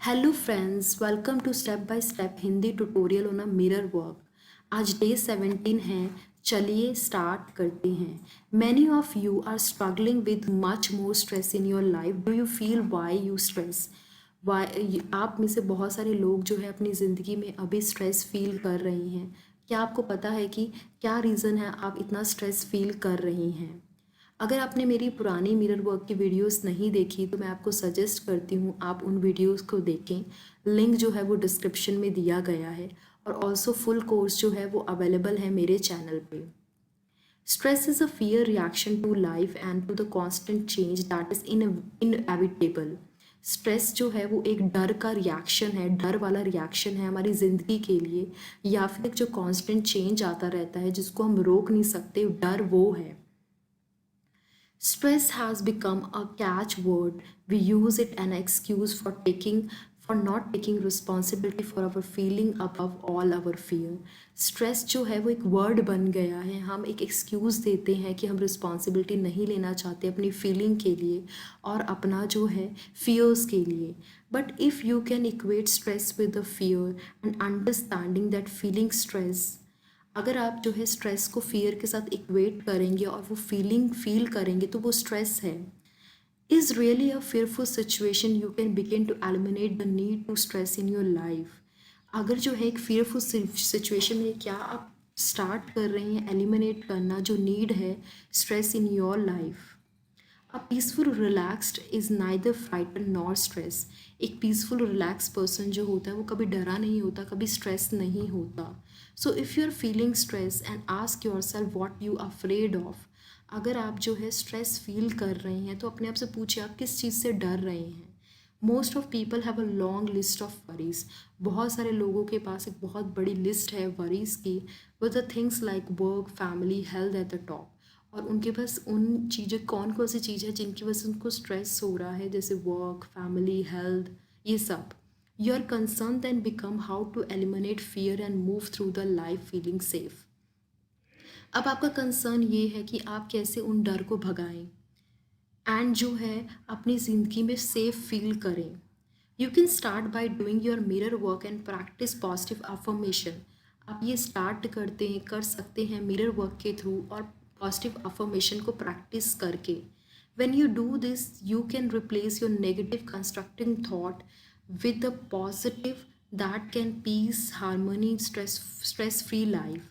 Hello friends, welcome to step by step Hindi tutorial on a mirror work. आज day 17 है। चलिए start करते हैं। Many of you are struggling with much more stress in your life. Do you feel why you stress? Why आप में से बहुत सारे लोग जो है अपनी ज़िंदगी में अभी स्ट्रेस फील कर रहे हैं। क्या आपको पता है कि क्या रीज़न है आप इतना स्ट्रेस फील कर रही हैं? अगर आपने मेरी पुरानी मिरर वर्क की वीडियोस नहीं देखी तो मैं आपको सजेस्ट करती हूँ आप उन वीडियोस को देखें। लिंक जो है वो डिस्क्रिप्शन में दिया गया है और ऑल्सो फुल कोर्स जो है वो अवेलेबल है मेरे चैनल पे। Stress is a fear reaction to life and to the constant change that is inevitable. Stress जो है वो एक डर का रिएक्शन है, डर वाला रिएक्शन है हमारी ज़िंदगी के लिए, या फिर एक जो कॉन्स्टेंट चेंज आता रहता है जिसको हम रोक नहीं सकते, डर वो है। Stress has become a catchword. We use it an excuse for not taking responsibility for our feeling above all our fear. Stress जो है वो एक वर्ड बन गया है। हम एक एक्सक्यूज़ देते हैं कि हम रिस्पॉन्सिबिलिटी नहीं लेना चाहते अपनी फीलिंग के लिए और अपना जो है फियर्स के लिए। But if you can equate stress with the fear and understanding that feeling stress, अगर आप जो है स्ट्रेस को फियर के साथ इक्वेट करेंगे और वो फीलिंग फील करेंगे तो वो स्ट्रेस है। Is really a fearful situation you can begin to eliminate the need to stress in your life. अगर जो है एक fearful सिचुएशन में क्या आप स्टार्ट कर रहे हैं एलिमिनेट करना जो नीड है stress in your life. A peaceful relaxed is neither frighten nor stress. एक पीसफुल रिलैक्स पर्सन जो होता है वो कभी डरा नहीं होता, कभी स्ट्रेस नहीं होता। So if you are feeling stress and ask yourself what you afraid of. अगर आप जो है स्ट्रेस फील कर रहे हैं तो अपने आप से पूछिए आप किस चीज़ से डर रहे हैं। Most of people have a long list of worries. बहुत सारे लोगों के पास एक बहुत बड़ी लिस्ट है वरीज की, with the things like work, family, health at the top. और उनके पास उन चीज़ें कौन कौन सी चीज़ है जिनकी वजह से उनको स्ट्रेस हो रहा है, जैसे वर्क, फैमिली, हेल्थ, ये सब। Your concern then become how to eliminate fear and move through the life feeling safe. अब आपका कंसर्न ये है कि आप कैसे उन डर को भगाएं एंड जो है अपनी ज़िंदगी में सेफ फील करें। You can start by doing your mirror work and practice positive affirmation. आप ये स्टार्ट कर सकते हैं मिरर वर्क के थ्रू और पॉजिटिव अफर्मेशन को प्रैक्टिस करके। When you do this you can replace your negative constructing thought with the positive that can peace harmony stress free life.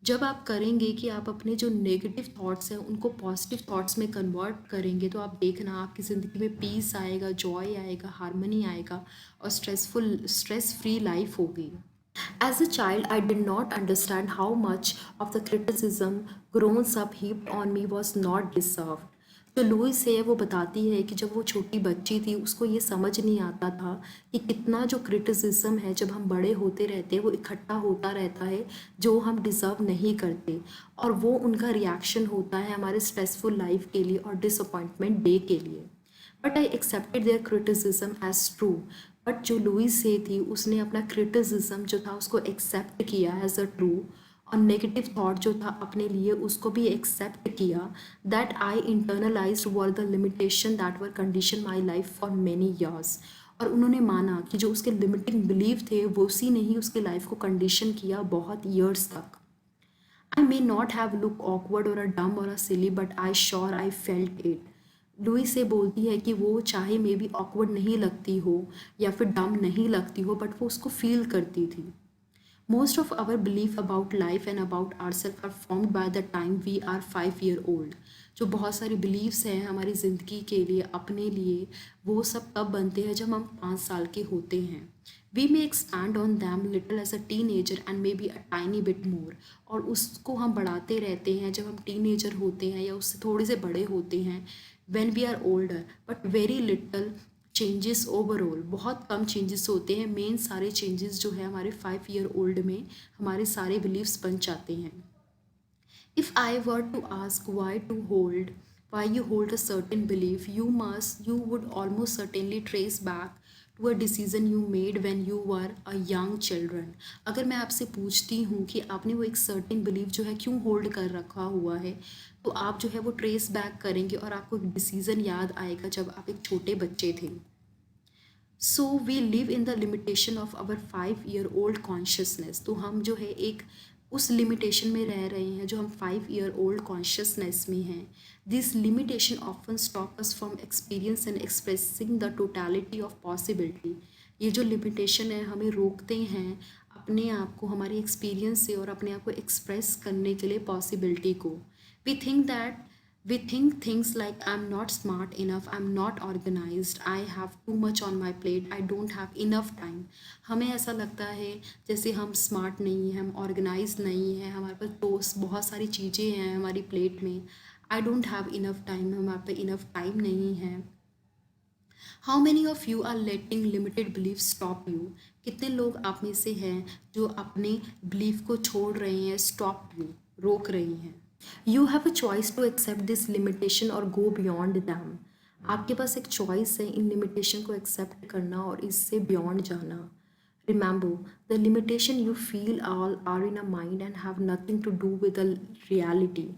जब आप करेंगे कि आप अपने जो नेगेटिव थॉट्स हैं उनको पॉजिटिव थॉट्स में कन्वर्ट करेंगे तो आप देखना आपकी ज़िंदगी में पीस आएगा, जॉय आएगा, हारमनी आएगा और स्ट्रेस फ्री लाइफ होगी। As a child, I did not understand how much of the criticism grown up heaped on me was not deserved. जो लुइस है वो बताती है कि जब वो छोटी बच्ची थी उसको ये समझ नहीं आता था कि कितना जो क्रिटिसिज्म है जब हम बड़े होते रहते हैं वो इकट्ठा होता रहता है जो हम डिज़र्व नहीं करते, और वो उनका रिएक्शन होता है हमारे स्ट्रेसफुल लाइफ के लिए और डिसअपॉइंटमेंट डे के लिए। But I accepted their criticism as true. But जो लुइस से थी उसने अपना क्रिटिसिज्म जो था उसको एक्सेप्ट किया एज अ ट्रू, और नेगेटिव थॉट जो था अपने लिए उसको भी एक्सेप्ट किया। That I internalised were the limitation that were condition my life for many years. और उन्होंने माना कि जो उसके लिमिटिंग बिलीव थे वो उसी ने ही उसकी लाइफ को कंडीशन किया बहुत ईयर्स तक। I may not have looked awkward or a dumb or a silly, but I sure I felt it. Louis से बोलती है कि वो चाहे मे बी ऑकवर्ड नहीं लगती हो या फिर डम नहीं लगती हो बट वो उसको फील करती थी। Most of our belief about life and about ourselves are formed by the time we are 5 year old. जो बहुत सारी beliefs हैं हमारी ज़िंदगी के लिए अपने लिए, वो सब तब बनते हैं जब हम 5 साल के होते हैं। We may expand on them little as a teenager and maybe a tiny bit more. और उसको हम बढ़ाते रहते हैं जब हम टीनेजर होते हैं या उससे थोड़े से बड़े होते हैं when we are older, but very little changes overall. बहुत कम चेंजेस होते हैं, मेन सारे चेंजेस जो है हमारे 5 year old में हमारे सारे बिलीव्स बन जाते हैं। If I were to ask why you hold a certain belief, you would almost certainly trace back to a decision you made when you were a young children. अगर मैं आपसे पूछती हूँ कि आपने वो एक सर्टेन बिलीफ जो है क्यों होल्ड कर रखा हुआ है, तो आप जो है वो ट्रेस बैक करेंगे और आपको एक डिसीज़न याद आएगा जब आप एक छोटे बच्चे थे। So we live in the limitation of our 5 year old consciousness. तो हम जो है एक उस लिमिटेशन में रह रहे हैं जो हम 5 year old कॉन्शियसनेस में हैं। This limitation often stop us from experience and expressing the totality of possibility. ये जो लिमिटेशन है हमें रोकते हैं अपने आप को हमारे एक्सपीरियंस से और अपने आप को एक्सप्रेस करने के लिए पॉसिबिलिटी को। We think that we think things like I'm not smart enough, I'm not organized, I have too much on my plate, I don't have enough time। हमें ऐसा लगता है जैसे हम स्मार्ट नहीं हैं, हम ऑर्गेनाइज नहीं हैं, हमारे पास तो बहुत सारी चीज़ें हैं हमारी प्लेट में। I don't have enough time, हमारे पास इनफ टाइम नहीं है। How many of you are letting limited belief stop you. कितने लोग आप में से हैं जो अपने बिलीफ को छोड़ रहे हैं, स्टॉप यू, रोक रही हैं। You have a choice to accept this limitation और गो बियॉन्ड दैम। आपके पास एक चॉइस है इन लिमिटेशन को एक्सेप्ट करना और इससे बियॉन्ड जाना। Remember the limitation you feel all are in a mind and have nothing to do with the reality.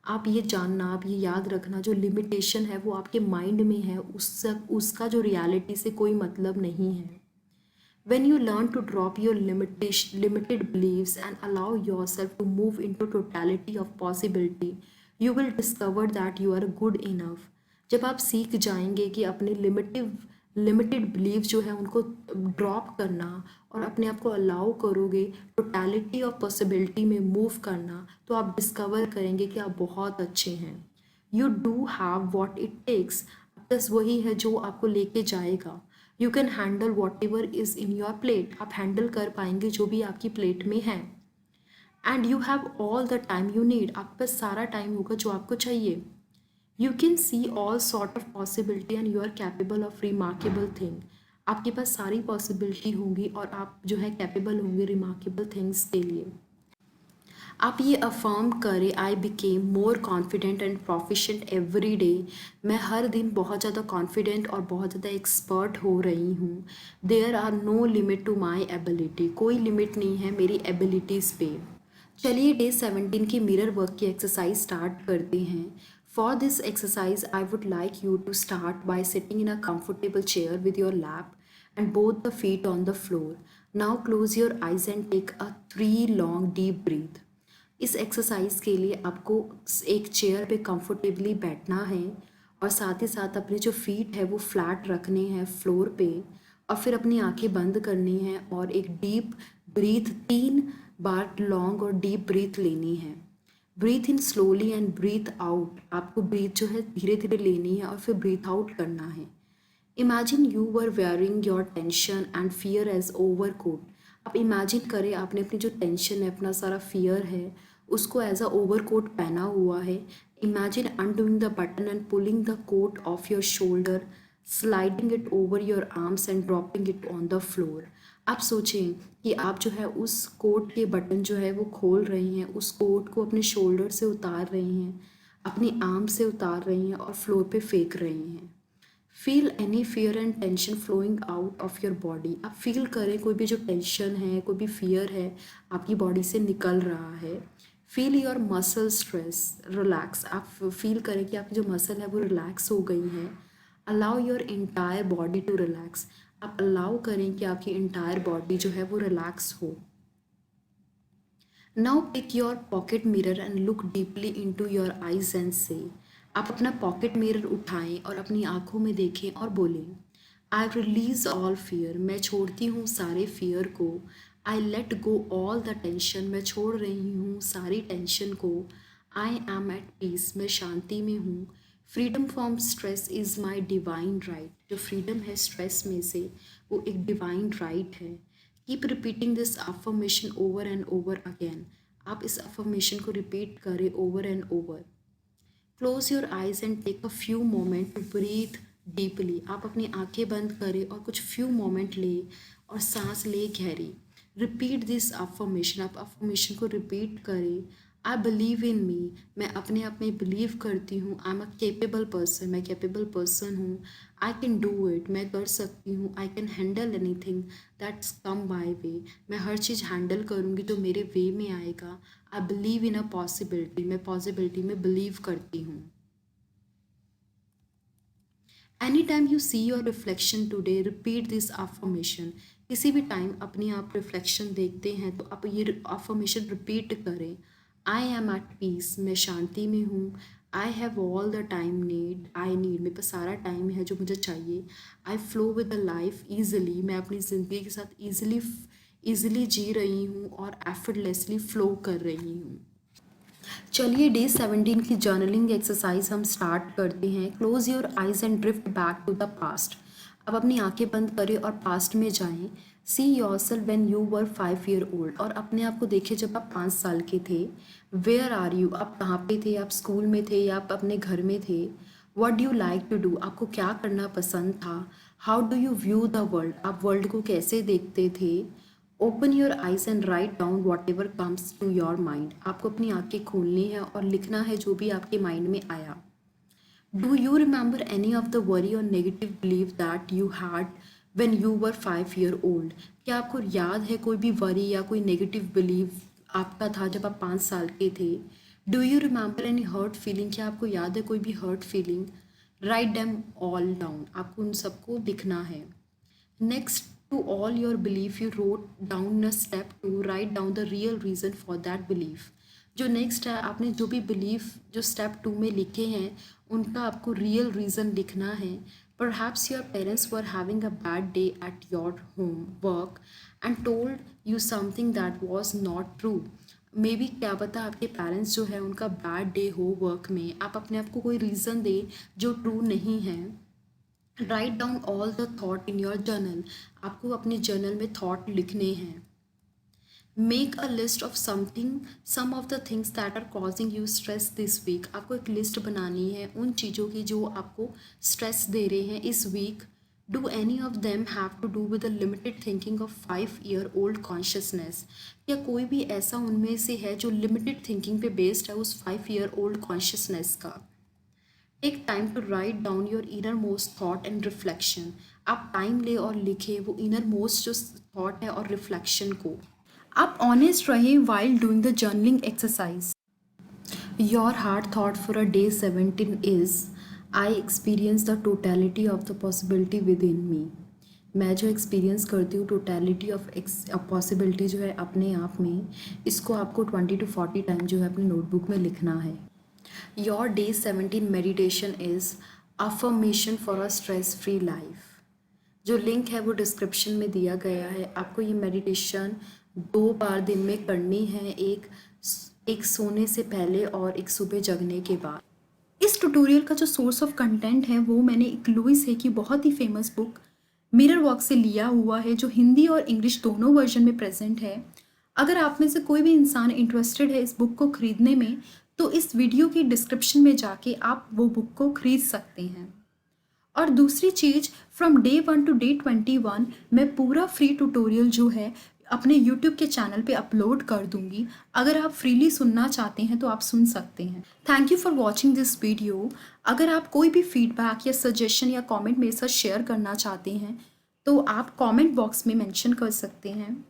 आप ये जानना, आप ये याद रखना, जो लिमिटेशन है वो आपके माइंड में है, उसका जो रियलिटी से कोई मतलब नहीं है। When you learn to drop your limited beliefs and allow yourself to move into totality of possibility, you will discover that you are good enough। जब आप सीख जाएंगे कि अपने लिमिटेड बिलीव जो है उनको ड्रॉप करना और अपने आप को अलाउ करोगे टोटलिटी ऑफ पॉसिबिलिटी में मूव करना, तो आप डिस्कवर करेंगे कि आप बहुत अच्छे हैं। You do have what it takes. बस वही है जो आपको लेके जाएगा। You can handle whatever is in your plate. आप हैंडल कर पाएंगे जो भी आपकी प्लेट में है। And you have all the time you need. आपके पास सारा टाइम होगा जो आपको चाहिए। You can see all sort of possibility and you are capable of remarkable thing. आपके पास सारी पॉसिबिलिटी होंगी और आप जो है कैपेबल होंगे रिमार्केबल थिंग्स के लिए। आप ये अफर्म करें, I became more confident and proficient every day. मैं हर दिन बहुत ज़्यादा कॉन्फिडेंट और बहुत ज़्यादा एक्सपर्ट हो रही हूँ। There are no limit to my ability. कोई लिमिट नहीं है मेरी एबिलिटीज़ पे। चलिए डे 17 की मिरर वर्क की एक्सरसाइज स्टार्ट करते हैं। For this exercise I would like you to start by sitting in a comfortable chair with your lap and both the feet on the floor. Now close your eyes and take a 3 long deep breath। इस exercise के लिए आपको एक chair पे comfortably बैठना है और साथ ही साथ अपने जो फीट है वो फ्लैट रखने हैं फ्लोर पे, और फिर अपनी आंखें बंद करनी है और एक डीप ब्रीथ 3 बार लॉन्ग और डीप ब्रीथ लेनी है। Breath in slowly and breath out. आपको ब्रीथ जो है धीरे धीरे लेनी है और फिर ब्रीथ आउट करना है। Imagine you were wearing your tension and fear as overcoat. आप इमेजिन करें आपने अपनी जो टेंशन है, अपना सारा फियर है, उसको एज अ ओवर कोट पहना हुआ है। Imagine undoing the button and pulling the coat off your shoulder, sliding it over your arms and dropping it on the floor. आप सोचें कि आप जो है उस कोट के बटन जो है वो खोल रही हैं, उस कोट को अपने शोल्डर से उतार रही हैं, अपनी आर्म से उतार रही हैं और फ्लोर पे फेंक रही हैं। Feel any fear and tension flowing out of your body. आप फील करें कोई भी जो टेंशन है, कोई भी फियर है आपकी बॉडी से निकल रहा है। Feel your muscle stress relax. आप फील करें कि आपकी जो मसल है वो रिलैक्स हो गई है। Allow your entire body to relax. आप अलाउ करें कि आपकी इंटायर बॉडी जो है वो रिलैक्स हो। Now pick your pocket mirror and look deeply into your eyes and say. आप अपना पॉकेट मिरर उठाएं और अपनी आंखों में देखें और बोलें, आई रिलीज ऑल फियर। मैं छोड़ती हूँ सारे फियर को। I let go all the tension. मैं छोड़ रही हूँ सारी टेंशन को। I am at peace. मैं शांति में हूँ। Freedom from stress is my divine right. जो फ्रीडम है स्ट्रेस में से वो एक डिवाइन राइट है। Keep repeating this affirmation over and over again. आप इस अफर्मेशन को रिपीट करें over and over. Close your eyes and take a few moment to breathe deeply. आप अपनी आंखें बंद करें और कुछ फ्यू मोमेंट ले और सांस ले गहरी। Repeat this affirmation. आप अफर्मेशन को रिपीट करें। I believe in me. मैं अपने आप में बिलीव करती हूँ। I am a capable person. मैं केपेबल पर्सन हूँ। I can do it. मैं कर सकती हूँ। I can handle any thing that's come by way. मैं हर चीज़ हैंडल करूँगी तो मेरे वे में आएगा। I believe in a possibility. मैं पॉसिबिलिटी में बिलीव करती हूँ। Any time you see your reflection today repeat this affirmation. किसी भी टाइम अपनी आप रिफ्लेक्शन देखते हैं तो आप ये अफर्मेशन रिपीट करें। आई एम एट पीस, मैं शांति में हूँ। I have all the time need, I need, मेरे पास सारा टाइम है जो मुझे चाहिए। आई flow with the life easily, मैं अपनी ज़िंदगी के साथ ईजिली जी रही हूँ और एफर्टलेसली फ्लो कर रही हूँ। चलिए डे 17 की जर्नलिंग एक्सरसाइज हम स्टार्ट करते हैं। Close your eyes and drift back to the past. अब अपनी आंखें बंद करें और पास्ट में जाएं। See yourself when you were 5 year old, और अपने आप को देखिए जब आप 5 साल के थे। वेयर आर यू, आप कहाँ पे थे, आप स्कूल में थे या आप अपने घर में थे। What do you like to do, आपको क्या करना पसंद था। How do you view the world, आप वर्ल्ड को कैसे देखते थे। Open your eyes and write down whatever comes to your mind, आपको अपनी आंखें खोलनी है और लिखना है जो भी आपके माइंड में आया। Do you remember any of the worry और negative believe that you had when you were 5 year old, क्या आपको याद है कोई भी वरी या कोई नेगेटिव बिलीव आपका था जब आप 5 साल के थे। Do you remember any hurt feeling, क्या आपको याद है कोई भी hurt feeling. Write them all down, आपको उन सबको लिखना है। Next to all your belief, you wrote down a step to write down the real reason for that belief. जो नेक्स्ट है, आपने जो भी बिलीफ जो स्टेप 2 में लिखे हैं उनका आपको रियल रीज़न लिखना है। Perhaps your parents were having a bad day at your home work and told you something that was not true. May be क्या पता आपके पेरेंट्स जो है उनका बैड डे हो वर्क में, आप अपने आप को कोई रीज़न दे जो ट्रू नहीं है। Write down all the thought in your journal, आपको अपने जर्नल में थॉट लिखने हैं। Make a list of some of the things that are causing you stress this week, आपको एक लिस्ट बनानी है उन चीज़ों की जो आपको स्ट्रेस दे रहे हैं इस week. Do any of them have to do with the limited thinking of 5 year old consciousness, क्या कोई भी ऐसा उनमें से है जो लिमिटेड थिंकिंग पे बेस्ड है उस 5 ईयर ओल्ड कॉन्शियसनेस का। Take time to write down your innermost thought and reflection, आप टाइम ले और लिखे वो इनर मोस्ट जो थॉट है और रिफ्लेक्शन को। आप ऑनेस्ट रहे while doing the journaling exercise. Your heart thought for a day 17 is I experience the totality of the possibility within me, मैं जो एक्सपीरियंस करती हूँ टोटलिटी ऑफ पॉसिबिलिटी जो है अपने आप में, इसको आपको 20 to 40 टाइम जो है अपनी नोटबुक में लिखना है। Your day 17 meditation is affirmation for a stress free life। जो लिंक है वो डिस्क्रिप्शन में दिया गया है। आपको ये मेडिटेशन 2 बार दिन में करनी है, एक सोने से पहले और एक सुबह जगने के बाद। इस ट्यूटोरियल का जो सोर्स ऑफ कंटेंट है वो मैंने एक लुइस है की बहुत ही फेमस बुक मिरर वर्क से लिया हुआ है, जो हिंदी और इंग्लिश दोनों वर्जन में प्रेजेंट है। अगर आप में से कोई भी इंसान इंटरेस्टेड है इस बुक को खरीदने में तो इस वीडियो की डिस्क्रिप्शन में जाके आप वो बुक को खरीद सकते हैं। और दूसरी चीज़, फ्रॉम डे 1 टू डे 21 मैं पूरा फ्री ट्यूटोरियल जो है अपने यूट्यूब के चैनल पे अपलोड कर दूंगी। अगर आप फ्रीली सुनना चाहते हैं तो आप सुन सकते हैं। Thank you for watching this video. अगर आप कोई भी फीडबैक या सजेशन या कॉमेंट मेरे साथ शेयर करना चाहते हैं तो आप कॉमेंट बॉक्स में मेंशन कर सकते हैं।